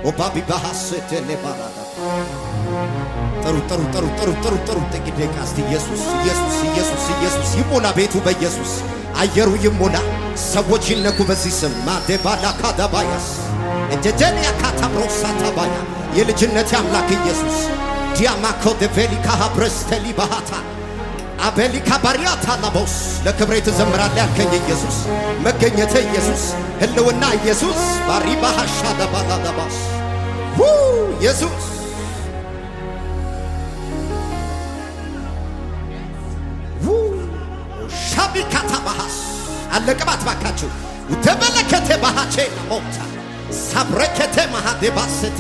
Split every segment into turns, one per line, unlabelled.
ኦባቢ ባሐሰተ ለባራዳ ጠሩ ጥቂት ደቂቃ እስቲ ኢየሱስ ይሞላ ቤቱ በኢየሱስ አየሩ ይሞላ ሰዎች ይነኩ በዚህ ስም ማዴባላ ካዳባያስ እጀጀኒያ ካታብሮሳ ታባያ የልጅነት አምላክ ኢየሱስ ዲያማኮ ደቬሊካ ሀብረስተሊ ባሃታ አቤሊካ ባሪያታ ላቦስ ለክብሬ ትዘምራለህ ያልከኝ ኢየሱስ መገኘተ ኢየሱስ ህልውና ኢየሱስ ባሪባ ሐሻዳ ባላዳባስ ኢየሱስ ሻቢካታ ባሃስ አለቀባት ባካችሁ ተመለከተ ባሃቼ ሞታ ሳብረከተ ማሃዴባሰቴ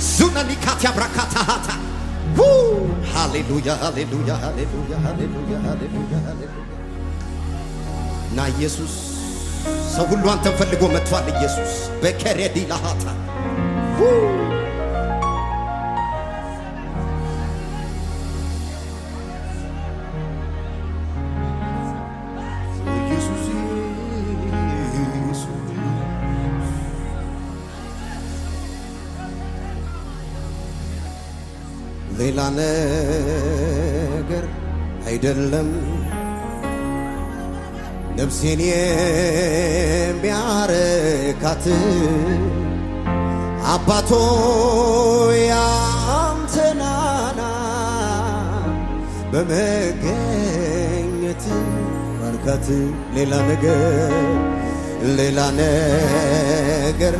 ዙናኒካት ያብራካታ ሃታ ሃሌሉያ ና ኢየሱስ ሰው ሁሉ አንተን ፈልጎ መጥቷል ኢየሱስ በከሬዲ ላሃታ ሌላ ነገር አይደለም ነፍሴን የሚያረካት አባቶ ያንተ ናና በመገኘት ባርካት ሌላ ነገር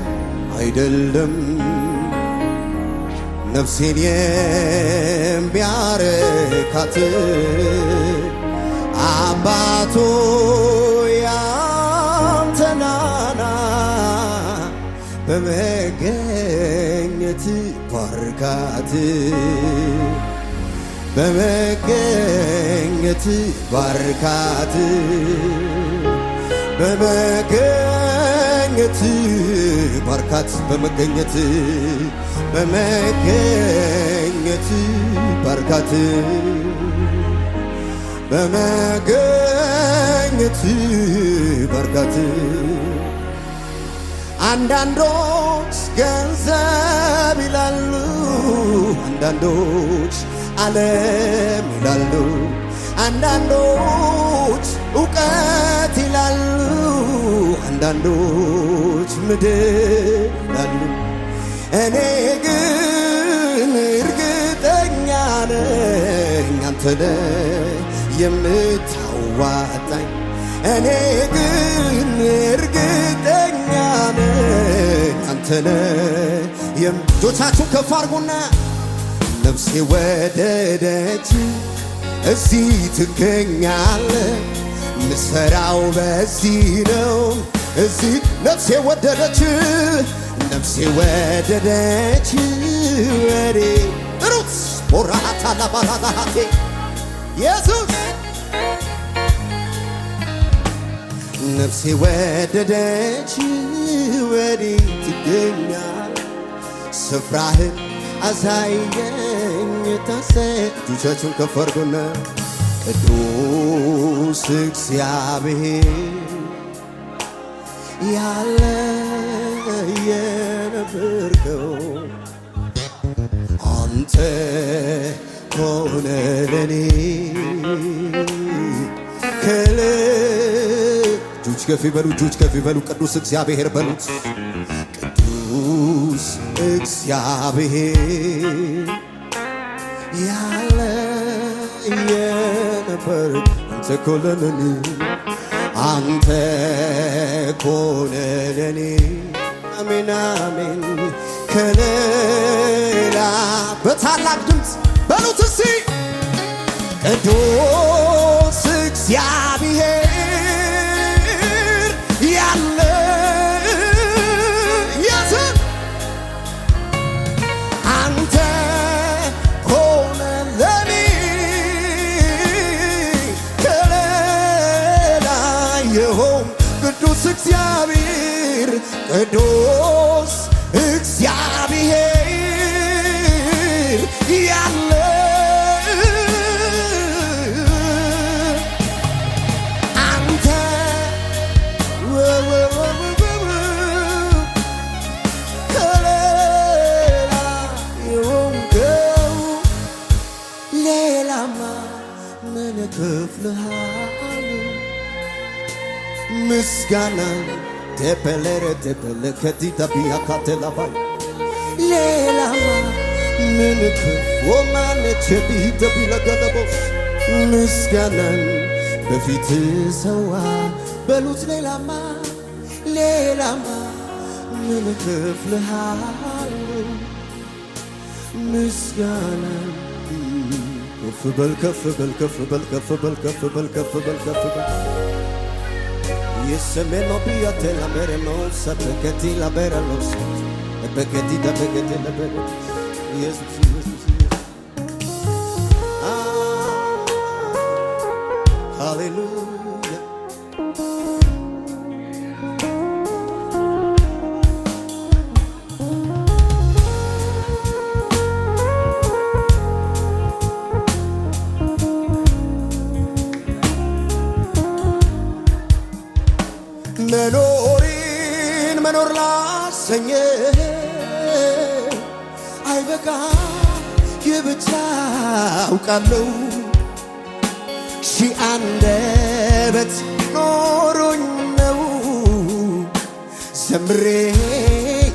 አይደለም ነፍሴን የሚያረካት አባቶ ያንተ ናና በመገኘት ባርካት በመገኘት ባርካት በመገኘት ባርካት በመገኘት ባርካት በመገኘት ባርካት አንዳንዶች ገንዘብ ይላሉ አንዳንዶች ዓለም ይላሉ አንዳንዶች ዕውቀት ይላሉ አንዳንዶች ምድር ይላሉ እኔ ግን እርግጠኛ ነኝ አንተ ነህ የምታዋጣኝ እኔ ግን እርግጠኛ ነኝ አንተ ነህ እጆቻችሁን ከፍ አድርጉና ነፍሴ ወደደች እዚህ ትገኛለህ ምሰራው በዚህ ነው እዚህ ነፍሴ ወደደች ወዴ ሩት ቦራታ ላባላሃቴ ኢየሱስ ነፍሴ ወደደች ወዴ ትገኛል ስፍራህን አሳየኝ እጆቻችሁን ከፍ አድርጉና ቅዱስ እግዚአብሔር ያለ የነበርከው አንተ ሆነ ለኔ እጆች ከፍ ይበሉ ቅዱስ እግዚአብሔር በሉት ቅዱስ እግዚአብሔር ያለ የነበር አንተ ሆነ ለኔ አንተ ሆነ ለኔ አሜን አሜን ከሌላ በታላቅ ድምፅ በሉት እስቲ ቅዱስ እግዚአብሔር ያለ የትም አንተ ሆነ ለኔ ከሌላ የሆን ቅዱስ እግዚአብሔር ቅዱስ እግዚአብሔር ያለ አንተ ከሌላ እከፍልሃለሁ ምስጋና ተበለረ ከዲታ ቢያካተላባይ ሌላማ ምን ወማነች ቢተ ቢለገለቦስ ምስጋናን በፊት ሰዋ በሉት ሌላማ ምን እከፍልሃለሁ ምስጋናን ከፍ በል የሰሜኖ ቢያቴ ላበረኖስ በከቲ ላበረኖስ በከቲ ላበረ ኢየሱስ ሃሌሉያ መኖር ላሰኘ አይበቃ የብቻ አውቃለሁ ሺህ አንደበት ኖሮኝ ነው ዘምሬ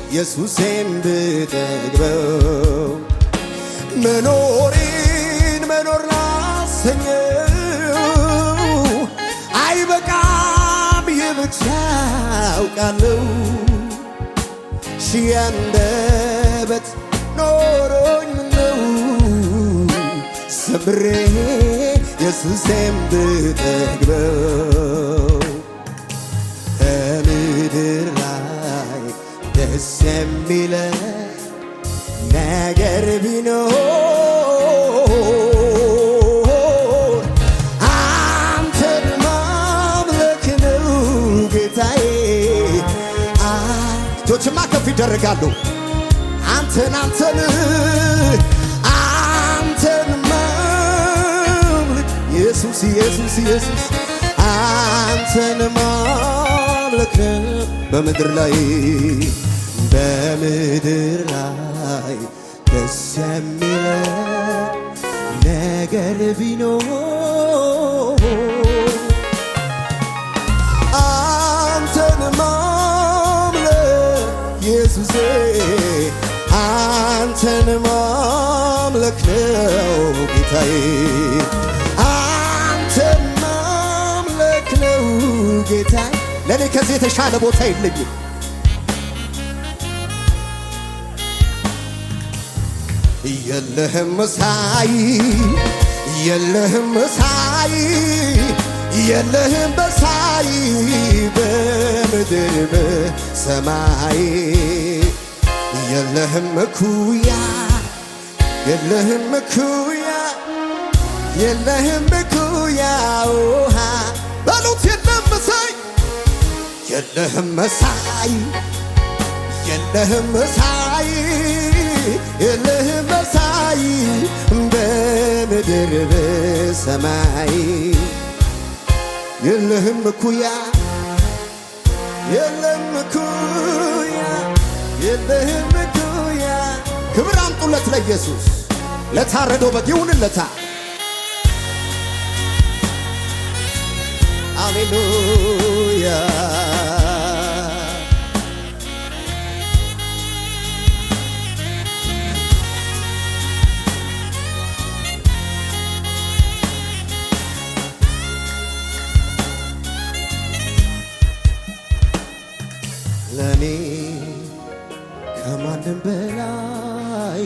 ኢየሱሴን ብጠግበው መኖር ላሰኘው አይበቃም የብቻ አውቃለሁ ሺህ አንደበት ኖሮኝ ነው ዘምሬ ኢየሱሴን ብጠግበው ከምድር ላይ ደስ የሚለኝ ነገር ቢኖር አንተን ማምለክ ነው ጌታዬ እጆችማ ከፍ ይደረጋሉ አንተን ማምለክ ኢየሱስ አንተን ማምለክ በምድር ላይ ደስ የሚለኝ ነገር ቢኖር አንተን ማምለክ ኢየሱሴ አንተን ማምለክ ነው ጌታዬ አንተን ማምለክ ነው ጌታዬ ለኔ ከዚህ የተሻለ ቦታ የለኝም የለህም መሳይ በሳይ በምድር በሰማይ የለህም እኩያ ውሃ በሉት የለህም መሳይ በምድር በሰማይ የለህም እኩያ ክብር አምጡለት ለኢየሱስ ለታረደው በግ ይሁንለታ ሃሌሉያ ለኔ ከማንም በላይ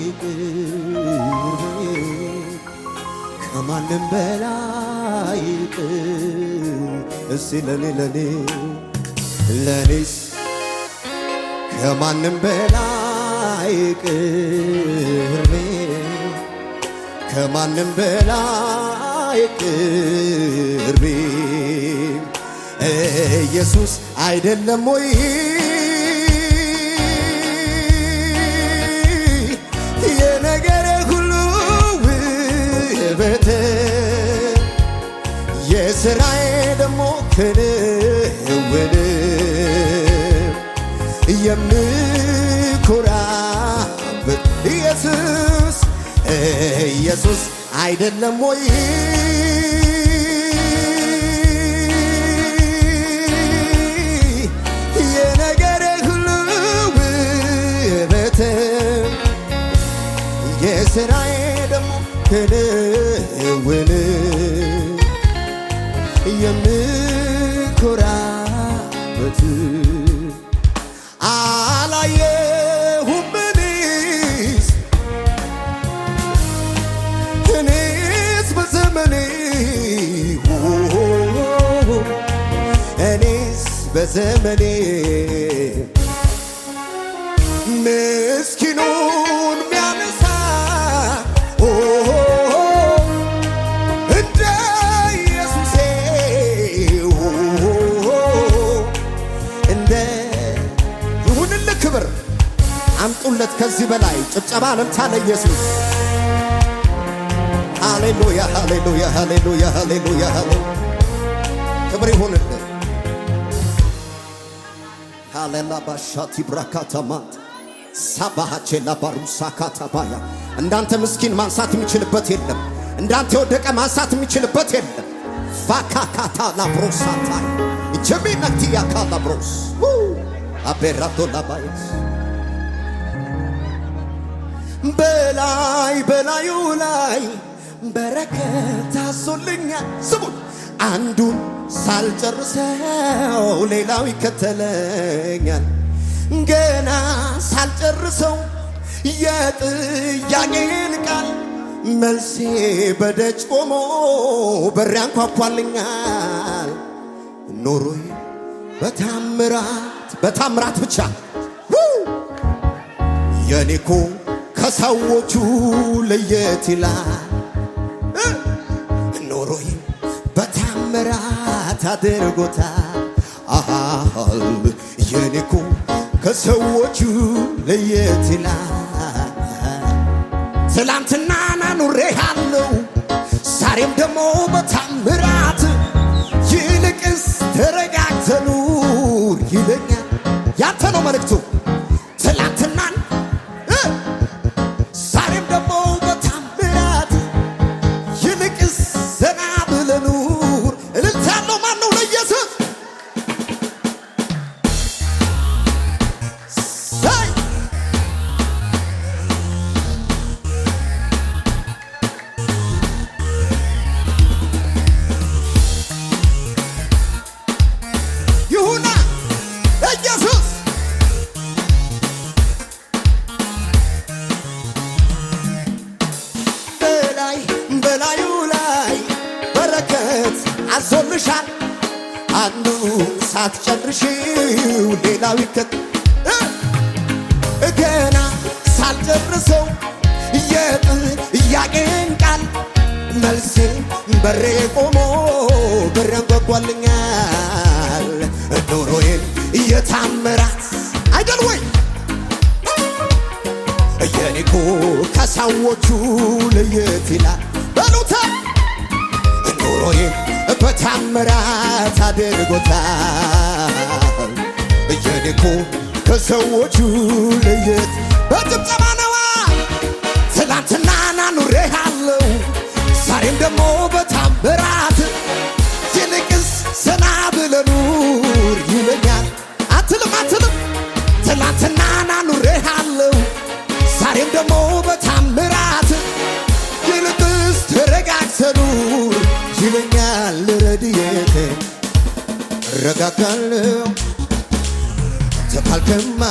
ከማንም በላይ እስቲ ለኔስ ከማንም በላይ ቅርቤ ከማንም በላይ ቅርቤ ኢየሱስ አይደለም ወይ የነገር ሁሉ ውበት የሥራዬ ደሞ ክንውን የምኮራበት ኢየሱስ አይደለም ወይ በስራዬ ደግሞ ክንውን የምኮራበት አላየሁም እኔስ በዘመኔ እኔስ በዘመኔ ምስኪኑን ሚያነሳ እንደ ኢየሱሴ እንደ ይሁንልህ ክብር አምጡለት ከዚህ በላይ ጭብጨባ ለምታ ለኢየሱስ ሃሌሉያ ሃሌሉያ ሃሌሉያ ሃሌሉያ ክብር ይሁንልህ ሃሌላ ባሻቲ ብራካታማት ሳባሃቼ ላባሩሳ ካታባያ እንዳንተ ምስኪን ማንሳት የሚችልበት የለም። እንዳንተ የወደቀ ማንሳት የሚችልበት የለም። ፋካካታ ላብሮሳታ ጀሚነቲ ያካላ ብሮስ አቤራቶ ላባያስ በላይ በላዩ ላይ በረከት ታዞልኛል። ስሙት አንዱን ሳልጨርሰው ሌላው ይከተለኛል። ገና ሳልጨርሰው የጥያቄን ቃል መልሴ በደጅ ቆሞ በር ያንኳኳልኛል። ኖሮዬ በታምራት ብቻ የኔኮ ከሰዎቹ ለየት ይላል። ኖሮዬ በታምራት አድርጎታል። የኔኮ ከሰዎቹ ለየት ይላል። ትላንትና ኑሬሃለው ዛሬም ደግሞ በታምራት ይልቅስ ተረጋግተህ ኑር ይለኛል። ያንተ ነው መልእክቱ። ትላንትናን ዛሬም ደግሞ በታምራት ይልቅስ ዘና ብለህ ኑር። እልልታ ያለው ማን ነው? ለኢየሱስ በላዩ ላይ በረከት አዞልሻል። አንዱ ሳትጨርሺው ሌላው ገና ሳልጨርሰው የጥያቄን ቃል መልሴ በሬ ቆሞ በር ያንኳኳልኛል። ኑሮዬን የታምራት አይደል ወይ የኔኮ ከሰዎቹ ለየት ይላል። በሉታ ኑሮዬን በታምራት አድርጎታል። የኔኮ ከሰዎቹ ለየት በጭብጨባ ነዋ። ትላንትና ኑሬሃለው ዛሬም ደግሞ በታምራት ይልቅስ ዘና ብለህ ኑር ይለኛል። አትልም ትላንትና ኑሬሃለው ዛሬም ደግሞ በታምራት ይልቅስ ተረጋግተህ ኑር ይለኛል። ረድኤቴ እረጋጋለሁ ተባልከማ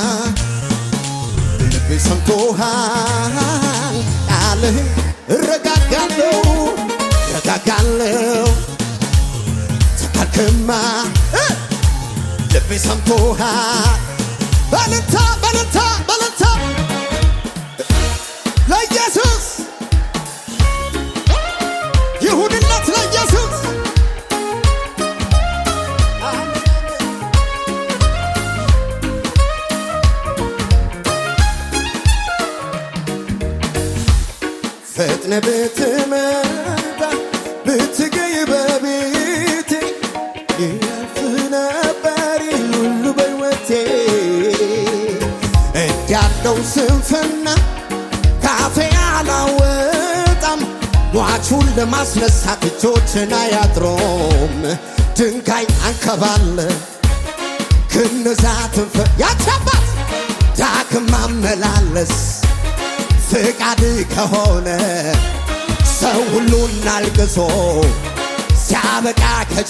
ልቤ ሰምቶሃል ቃልህን እረጋጋለሁ ተባልከማ ልቤ ሰምቶሃል። በልልታ ለኢየሱስ ይሁንለት ለኢየሱስ ፈጥነ ብትመጣ ብትገኝ በቤቴ ያልፍ ነበር ሁሉ በሕይወቴ እንዲያለው ስንፍና ካፌ አላወጣም። ሟቹን ለማስነሳት እጆችን አያጥሮም። ድንጋይ አንከባለ ክነዛትን ያቻባት ዳግም ማመላለስ ፍቃድ ከሆነ ሰው ሁሉን አልቅሶ ሲያበቃ ከጅ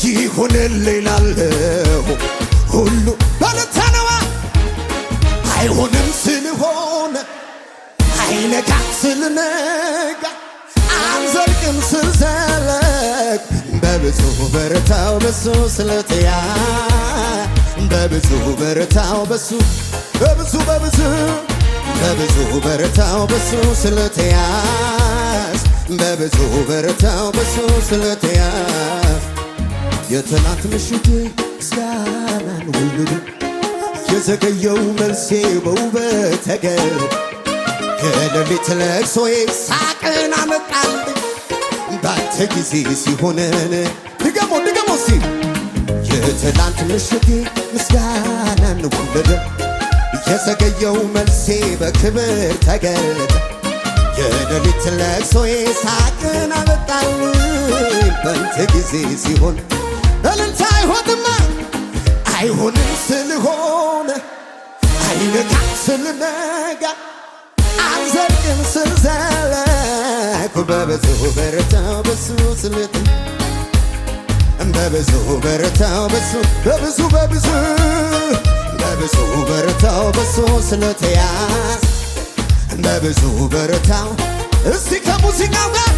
ይሁንልኝ እላለሁ ሁሉ በልታነዋ አይሆንም ስለሆነ አይነጋም ስለነጋ አንዘልቅም ስልዘለቅ በብዙ በረታው በሱ ስለተያ በብዙ በረታው በሱ በብዙ በረታው በሱ ስለተያዝ በብዙ በረታው በሱ ስለተያዝ የትናንት ምሽቴ ምስጋናን ወለደ የዘገየው መልሴ በውበት ተገለጠ የሌሊት ለቅሶዬ ሳቅን አመጣልኝ ባንተ ጊዜ ሲሆነን ድገሞ ሲ የትናንት ምሽቴ ምስጋናን ወለደ የዘገየው መልሴ በክብር ተገለጠ የሌሊት ለቅሶዬ ሳቅን አመጣልኝ ባንተ ጊዜ ሲሆን እልልታ አይሆንም ስለሆነ አይነጋም ስለነጋ አንዘልቅም ስልዘለቅ በብዙ በረታው በሱ ስለት በብዙ በረታው በሱ በብዙ በረታው በሱ ስለተያዝ በብዙ በረታው እስቲ ከሙዚቃው ጋር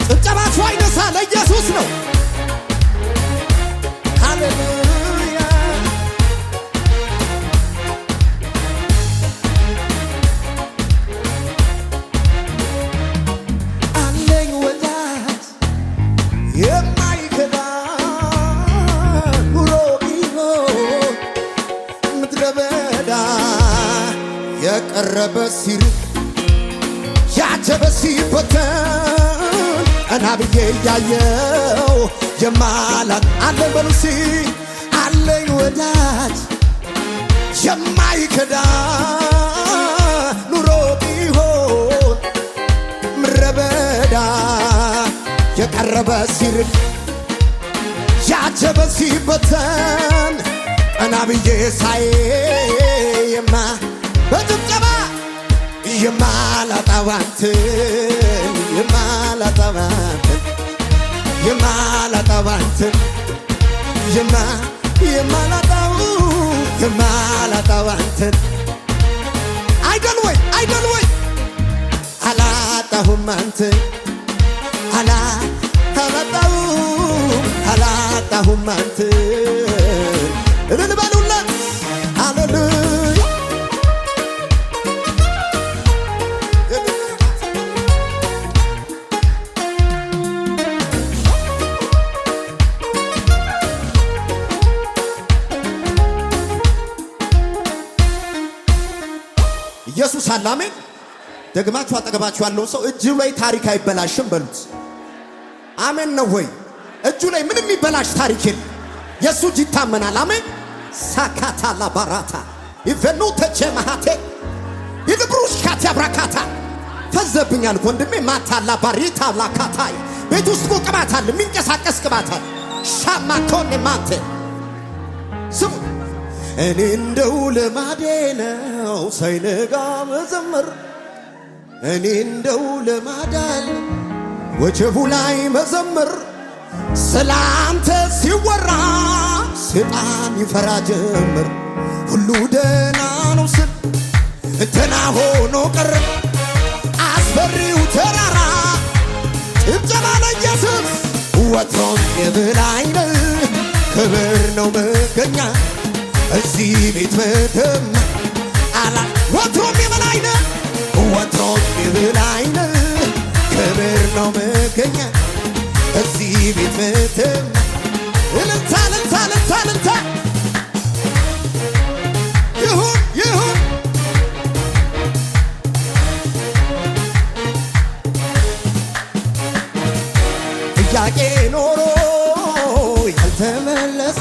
ጭብጨባችሁ አይነሳ ለኢየሱስ ነው። ሃሌሉያ አለኝ ወዳጅ የማይከዳ ኑሮ ቢሆን ምድረ በዳ የቀረበ ሲርቅ ያጀበ ሲበተን ቀና ብዬ እያየው የማላት አለኝ በሉሲ አለኝ ወዳጅ የማይከዳ ኑሮ ቢሆን ምድረ በዳ የቀረበ ሲርቅ ያጀበ ሲበተን ቀና ብዬ ሳየማ በጭብጨባ የማላጣባንትን የማላጣባንትን አይደል ወይ አላጣሁም አንትን አላጣሁም አንትን እልል በሉለት ሃሌሉያ ኢየሱስ አላሜ ደግማችሁ አጠገባችሁ ያለው ሰው እጁ ላይ ታሪክ አይበላሽም በሉት። አሜን ነው ወይ? እጁ ላይ ምንም የሚበላሽ ታሪክ የለም። የሱ እጅ ይታመናል። አሜን ሳካታ ላባራታ ይፈኑ ተቸማሃቴ ይልብሩሽ ካታ ብራካታ ፈዘብኛል ወንድሜ ማታ ላባሪታ ላካታይ ቤት ውስጥ ቅባት አለ፣ የሚንቀሳቀስ ቅባት አለ። ሻማ ኮኔ ማቴ ስሙ እኔ እንደው ልማዴ ነው ሳይነጋ መዘመር እኔ እንደው ልማዳል ወጀቡ ላይ መዘመር ስላንተ ሲወራ ሰይጣን ይፈራ ጀመር ሁሉ ደህና ነው ስል እንትና ሆኖ ቀረ አስፈሪው ተራራ ጭብጨባ ለኢየሱስ ወትሮም የበላይ ነው ክብር ነው መገኛ እዚህ ቤት መተም አላ ወትሮም የበላይ ነው ክብር ነው መገኛ እዚህ ቤት መተም እልልታ ይሁን ጥያቄ ኖሮ ያልተመለሰ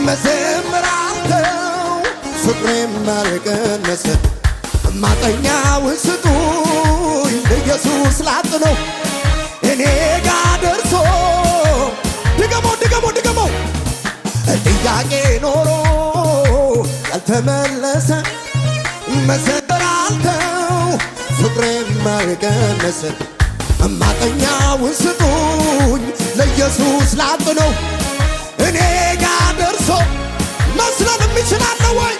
መዘምር አለው ፍቅሬም አልቀነሰ ማጠኛውን ስጡኝ ኢየሱስ ላጥነው እኔ ጋ ደርሶ ድገሞ ጥያቄ ኖሮ ያልተ ተመለሰ መዘበር አልተው ፍቅሬም አልቀነሰ እማቀኛውን ስጡኝ ለኢየሱስ ላጥነው እኔ ጋር ደርሶ መስለን የሚችላለው ወይ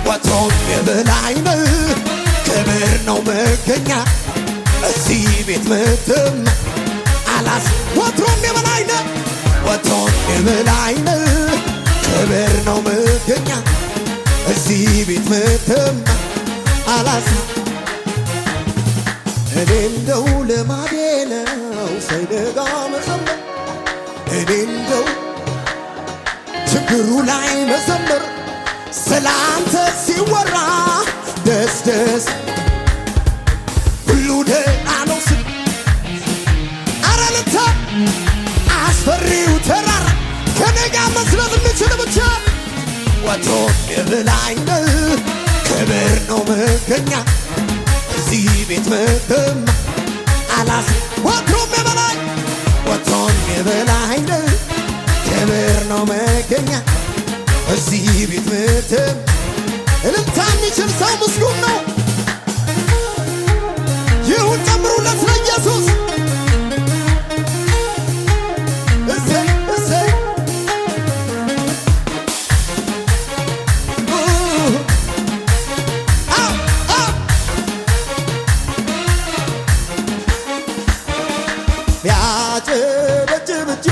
ወትሮም የበላይ ነህ ክብር ነው መገኛ እዚህ ቤት ምትም አላስ ወትሮም የበላይ ነህ ወትሮም የበላይ ነህ ክብር ነው መገኛ እዚህ ቤት ምትም አላስ እኔ እንደው ልማዴ ነው ሳይነጋ መዘመር እኔ እንደው ችግሩ ላይ መዘመር ስላንተ ሲወራ ደስ ደስ ሁሉ ደህና ነው ስል አረ ልታ አስፈሪው ተራራ ከኔ ጋር መስለት የምችል ብቻ ወትሮም የበላይ ነህ ክብር ነው መገኛ እዚህ ቤት ምትም አላስ ወትሮም የበላይ ወትሮም የበላይ ነህ ክብር ነው መገኛ እዚህ ቤት ምትም እልልታ የሚችል ሰው ምስጉን ነው። ይሁን ጨምሩለት ለኢየሱስ እሰይ እሰይ ያጨበጭብቼ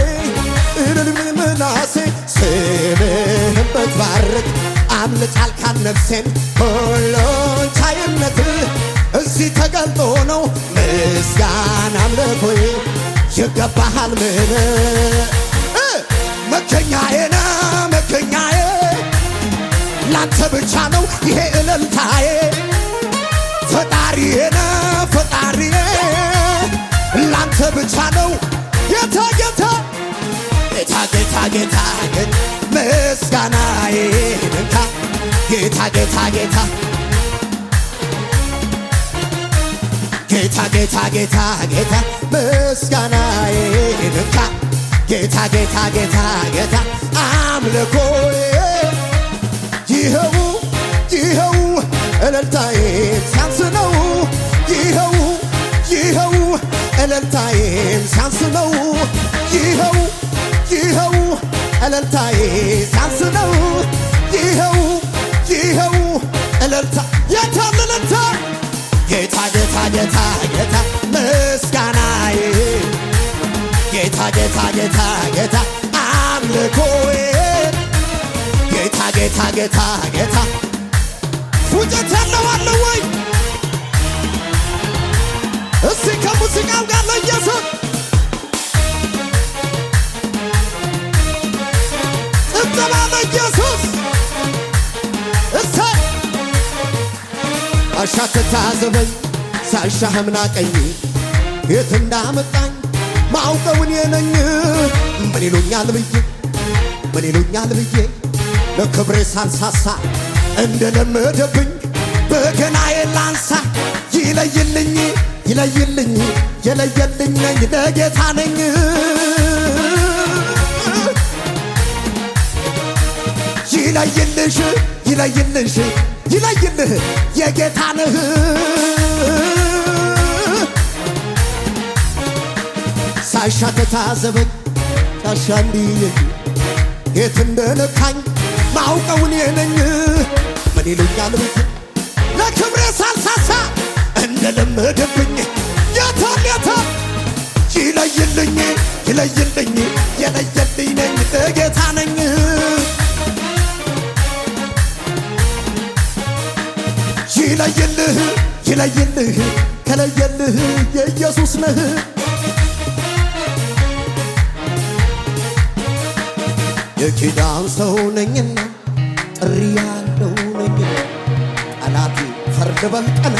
ምናሴ ስምህን ብትባርክ አምልጫል ካነፍሴን ሁሉን ቻይነት እዚህ ተገልጦ ነው ምስጋና አምልኮዬ ይገባሃል ምን መገኛዬ ነህ መገኛዬ ላንተ ብቻ ነው ይሄ እልልታዬ ፈጣሪዬ ነህ ፈጣሪዬ ላንተ ብቻ ነው ጌታ ጌታ ጌታ ጌታ ጌታ ምስጋናዬ እንካ ጌታ ጌታ ጌታ ጌታ ጌታ ጌታ ጌታ ምስጋናዬ እንካ ጌታ ጌታ ጌታ ጌታ አምልኮዬ ይኸው ይኸው እልልታዬ ሲያንስ ነው ይኸው ይኸው እልልታዬ ሲያንስ ነው ይኸው ይኸው እልልታዬ ሲያንስ ነው ይኸው ይኸው እልልታ የታል እልልታ ጌታ ጌታ ጌታ ጌታ ምስጋናዬ ጌታ ጌታ ጌታ ጌታ አምልኮዬ ጌታ ጌታ ጌታ ጌታ ፉጨት ያለው አለ ወይ እስቲ ከሙዚቃው ጋር ለኢየሱስ ጭብጨባ ለኢየሱስ እሰይ አሻትታዘበኝ ሳሻህም ናቀኝ የት እንዳመጣኝ ማውቀውን የነኝ ምን ይሉኛል ብዬ ምን ይሉኛል ብዬ ለክብሬ ሳልሳሳ እንደለመደብኝ በገናዬን ላንሳ ይለይልኝ ይለይልኝ የለየልኝ ነኝ ለጌታ ነኝ ይለይልሽ ይለይልሽ ይለይልህ የጌታ ነህ ሳሻ ተታዘበኝ ሳሻ እንዲየኝ የት እንደነካኝ ማውቀውን የነኝ ምን ይሉኛል ብዬ ለክብሬ ሳልሳሳ እንደለመደብኝ የታል የታል ይለይልኝ ይለይልኝ የለየልኝ ነኝ ጌታ ነኝ ይለይልህ ይለይልህ ከለየልህ የኢየሱስ ነህ የኪዳን ሰው ነኝና ጥሪ ያለው ነኝና ጠላቴ ፈርድ በልቀና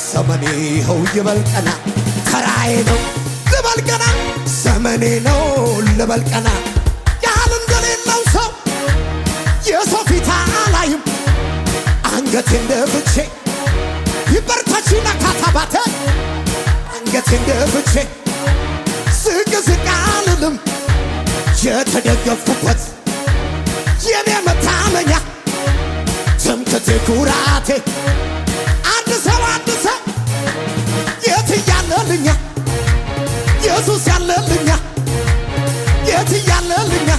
ዘመኔ ይኸው ይበልቀና ተራዬ ነው ልበልቀና ዘመኔ ነው ልበልቀና ያህል እንደሌለው ሰው የሰው ፊት አላይም አንገቴን ደፍቼ ይበርታችና ካታባተ አንገቴን ደፍቼ ዝቅ ዝቅ አልልም የተደገፍኩበት የኔ መታመኛ ኩራቴ አንድ ሰው የት ያለልኛ ኢየሱስ ያለልኛ የት ያለልኛ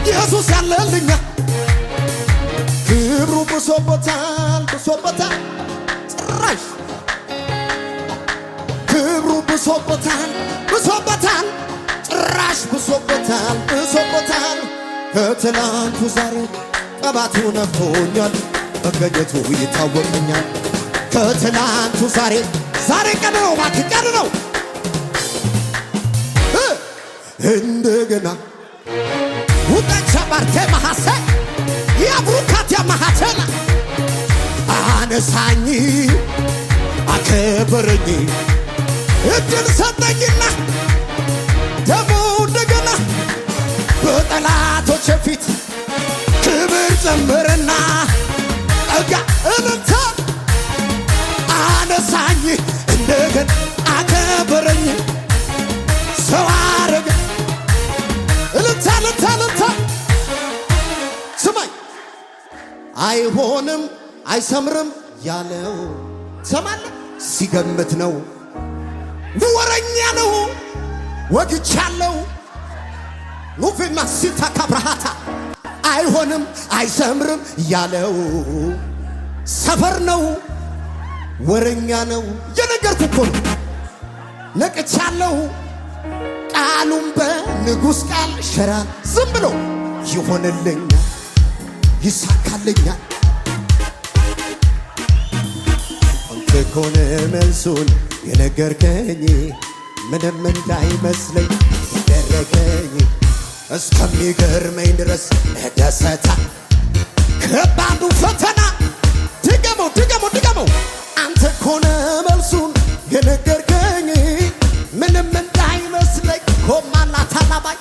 ኢየሱስ ያለልኛ ክብሩ ብሶበታል ጭራሽ ክብሩ ብሶበታል ጭራሽ ብሶበታል ከትላንቱ ዛሬ ቀባቱ ነፍቶኛል መገኘቱ ይታወቀኛል ከትላንቱ ዛሬ ቀን ነው እባክህ ቀን ነው እንደገና ውጣቻ ባርቴ ማሐሰ ያብሩካት ያማሐተና አነሳኝ አከበረኝ እድል ሰጠኝና ደግሞ እንደገና በጠላቶች ፊት ክብር ጨምርና ጠጋ እልልታ አነሳኝ እንደገና አከበረኝ ሰው አረገ እልልታ ስማኝ አይሆንም አይሰምርም ያለው ሰማለ ሲገምት ነው ወረኛ ነው ወግቻለው ኑፊማ ሲታ ካብራሃታ አይሆንም አይሰምርም ያለው ሰፈር ነው ወረኛ ነው የነገርኩ እኮ ነው ነቅቻለው ቃሉም በንጉሥ ቃል ሸራ ዝም ብሎ ይሆንልኛል ይሳካልኛል አንተ ኮነ መልሱን የነገርከኝ ምንም እንዳይመስለኝ ያደረገኝ እስከሚገርመኝ ድረስ ደሰታ ከባዱ ፈተና ድገመው አንተ ኮነ መልሱን የነገርከኝ ምንም እንዳይመስለኝ ኮማና ታላባይ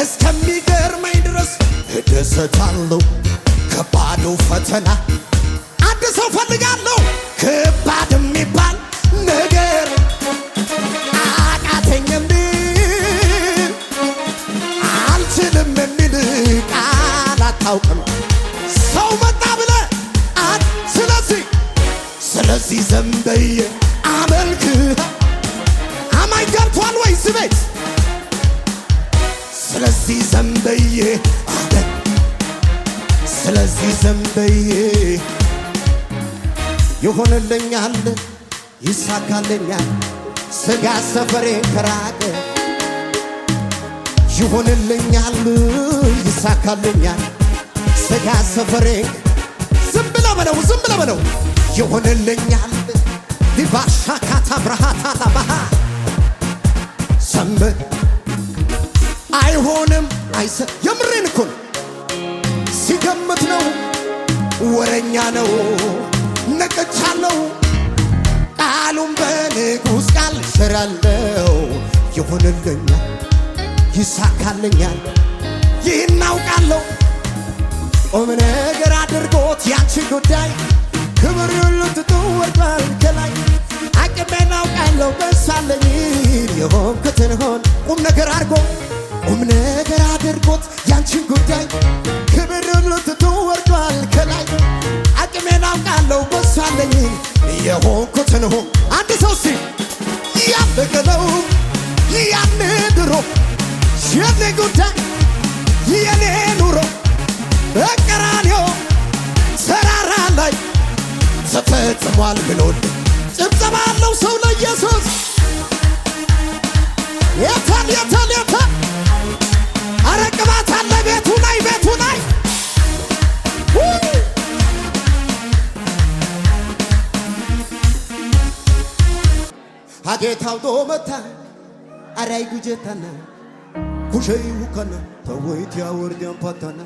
እስከሚገርመኝ ድረስ ደሰታለሁ ከባዱ ፈተና አንድ ሰው ፈልጋለሁ ከባድ የሚባል ነገር አቃተኝ የሚል አልችልም የሚል ቃል አታውቅም ሰው መጣ ብለ ስለዚህ ዘንበዬ አመልክ አማኝ ገብቷል ወይ ስቤት ስለዚህ ዘንበዬ ይሆንልኛል ይሳካልኛል ስጋ ሰፈሬ ከራቀ ይሆንልኛል ይሳካልኛል ስጋ ሰፈሬ ዝም ብለ በለው ይሆንልኛል ዲባሻካታ ብርሃታ ላባሃ ሰንበ አይሆንም የምሬን እኮ ሲገምት ነው ወረኛ ነው ነቅቻለው ቃሉም በንጉሥ ቃል ሸራለው ይሆንልኛል ይሳካልኛል ይህን አውቃለሁ ቁም ነገር አድርጎት ያንቺ ጉዳይ ክብር ሁሉ ትቶ ወርዷል ከላይ አቅሜን አውቃለሁ በሳለኝ የሆንኩትን ሆን ቁም ነገር አድርጎት ያንቺን ጉዳይ ክብር ሁሉ ትቶ ወርዷል ከላይ አቅሜን አውቃለሁ በሳለኝ የሆንኩትን ሆን አንድ ሰው ሲ ያበቀለው ያን ድሮ የኔ ጉዳይ የኔ ኑሮ በቀራንዮ ተራራ ላይ ተፈጽሟል ብሎን ጭብጨባ አለው ሰው ለኢየሱስ የታል አረ ቅባት አለ ቤቱ ላይ ሀጌታው ዶመታ አራይ ጉጀታና ኩሸይ ሁከና ተወይት ያወርደን ፓታና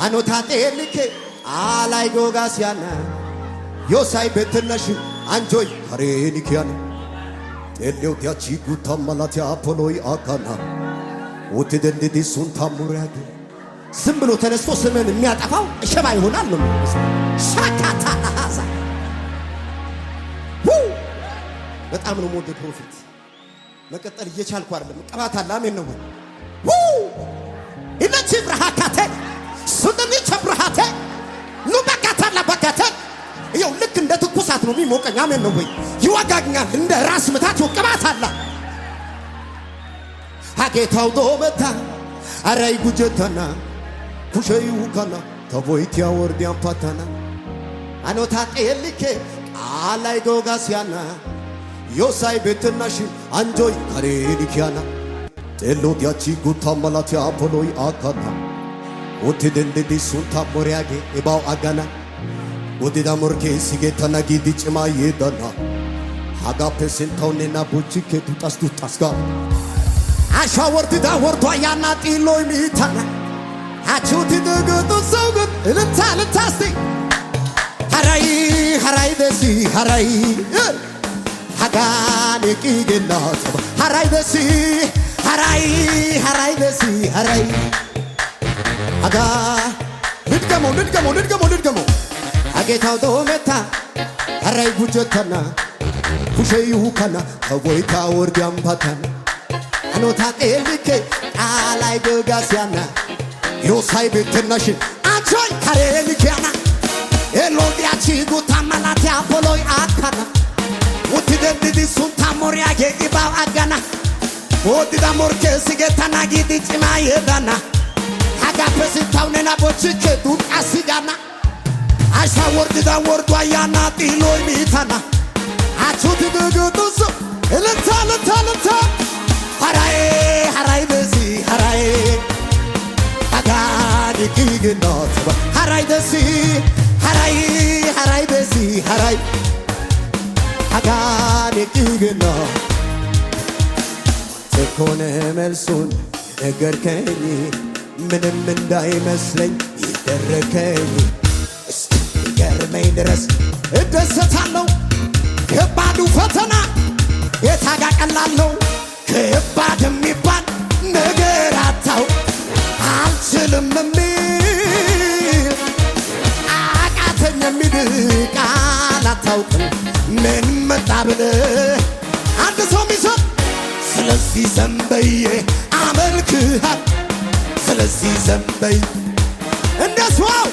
አኖታ ጤልኬ አላይ ጎጋሲያና ዮሳይ ቤትነሽ አንጆይ ሀሬኒኪያን ጤሌው ቲያቺ ጉታማላት አፖሎይ አካና ወትደንዲዲ ሱንታሙራግ ዝም ብሎ ተነስቶ ስምን የሚያጠፋው እሸባ ይሆናል ነው ሻካታ አዛ በጣም ነው ሞደ ፕሮፌት መቀጠል እየቻልኩ አይደለም ቅባት አለ አሜን ነው ኢነቺ ብራሃካቴ ሱንኒ ቸብራሃቴ ኑበከ ነው የሚሞቀኝ። አሜን ነው ወይ? ይወጋኛል እንደ ራስ ምታት ቅባት አለ ሀጌታው ዶመታ አራይ ጉጀተና ኩሸዩ ከና ተቦይቲያ ወርዲያን ፓታና አኖታ ጤልኬ ቃላይ ጎጋሲያና ዮሳይ ቤትናሽ አንጆይ ካሬኒኪያና ጤሎት ያቺ ጉታ መላት አፖሎይ አካና ወትደንደዲ ሱንታ ሞሪያጌ ኤባው አጋና ወዲዳ ሞርኬ ሲጌታና ጊዲ ጭማ ይዳና አጋፔ ስንታውኔና ቦቺኬ ዱጣስ ጋር አሻ ወርድዳ ወርዷ ያና ጢሎይ ሚታና አቹቲ ደገቱ ሰውጉት ልታስቲ haray desi haray hagane kigena haray desi haray desi haray haga lidgamo agetaw dometa haray gujetana kusheyu kana kaboita wordiam patana anota elike alay gogasiana yosay betenashin anchoy karelikiana ኤሎዲያቺ ጉታ መላቲ አፖሎይ አካና ውትደንድዲ ሱንታ ሞሪያ ጌጊባው አጋና ወዲዳ ሞርኬ ሲጌታና ጊዲ ጭማ የዳና ሀጋፔ ሲታውኔና ቦችኬ ዱቃ ሲጋና አሻ ወርድዳ ወርዷ ያና ጢሎይ ሚታና አቹት ድግዱሱ ልታ haray desi haray አጋዲ ኪግኖት haray desi haray desi haray agane kigena ተኮነ መልሱን ነገርከኝ ምንም እንዳይመስለኝ ይደረከኝ እስኪገርመኝ ድረስ እደሰታለሁ ከባዱ ፈተና የታጋ ቀላለው ከባድ የሚባል ነገር አታው አልችልም የሚድቃል አታውቅም ምን መጣ ብለህ አንድ ሰው ሚሰጥ ስለዚህ ዘንበዬ አመልክሃል ስለዚህ ዘንበይ እንደሷው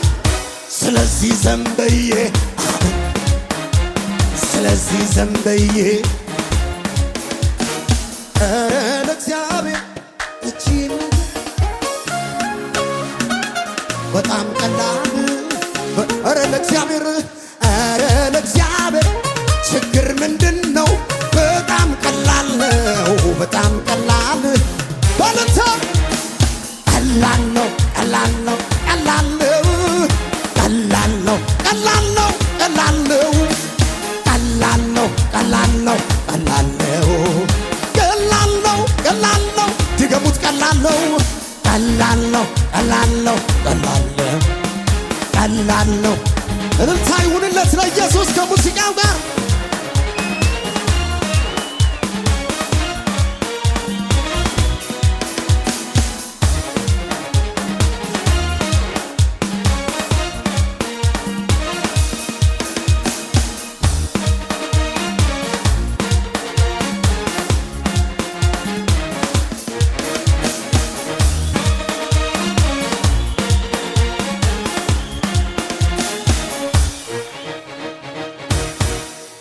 ስለዚህ ዘንበዬ ስለዚህ ዘንበዬ ኧረ ለእግዚአብሔር እቺን በጣም ቀላል ኧረ ለእግዚአብሔር ችግር ምንድነው? በጣም ቀላል ነው በጣም ቀላል ባለታ ቀላል ነው ቀላል ነው ቀላል ነው ቀላል ነው ቀላል ነው ቀላል ነው ቀላል ነው ቀላል ነው ቀላል ነው ቀላል ነው ቀላል ነው ድገሙት ቀላል ነው ቀላል ነው ቀላል ነው ቀላል ነው ቀላል ነው እልልታ ይሁንለት ለኢየሱስ ከሙዚቃው ጋር